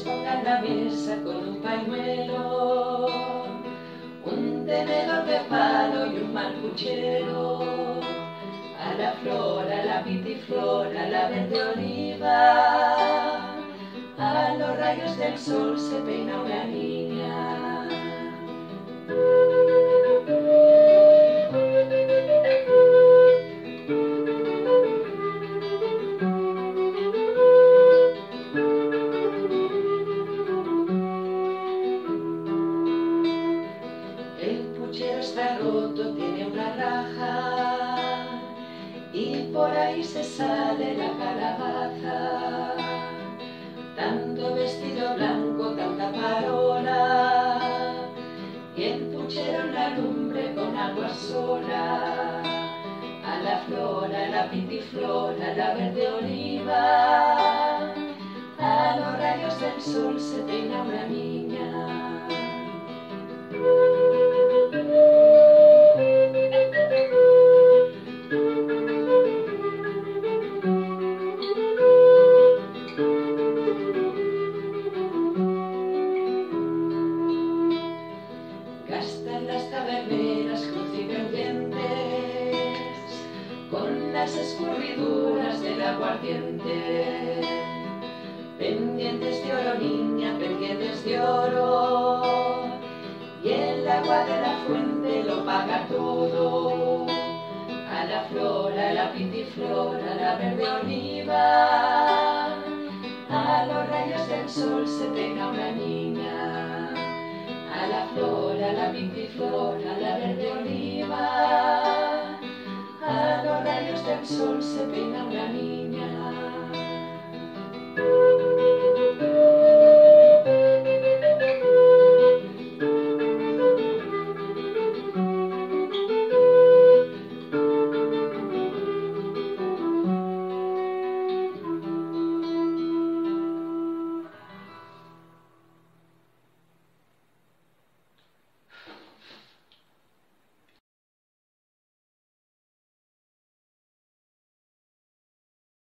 pongan la mesa con un pañuelo, un tenedor de palo y un mal puchero. A la flor, a la pitiflor, a la verde oliva, a los rayos del sol se peina una niña. El puchero está roto, tiene una raja, y por ahí se sale la calabaza. Tanto vestido blanco, tanta parola, y el puchero en la lumbre con agua sola. A la flor, a la pitiflor, a la verde oliva, a los rayos del sol se peina una niña. Gastan las taberneras crucivergentes con las escurriduras del aguardiente. Pendientes de oro, niña, pendientes de oro, y el agua de la fuente lo paga todo. A la flor, a la pitiflor, a la verde oliva, a los rayos del sol se peina una niña. A la flor, a la pitiflor, a la verde oliva, a los rayos del sol se peina una niña.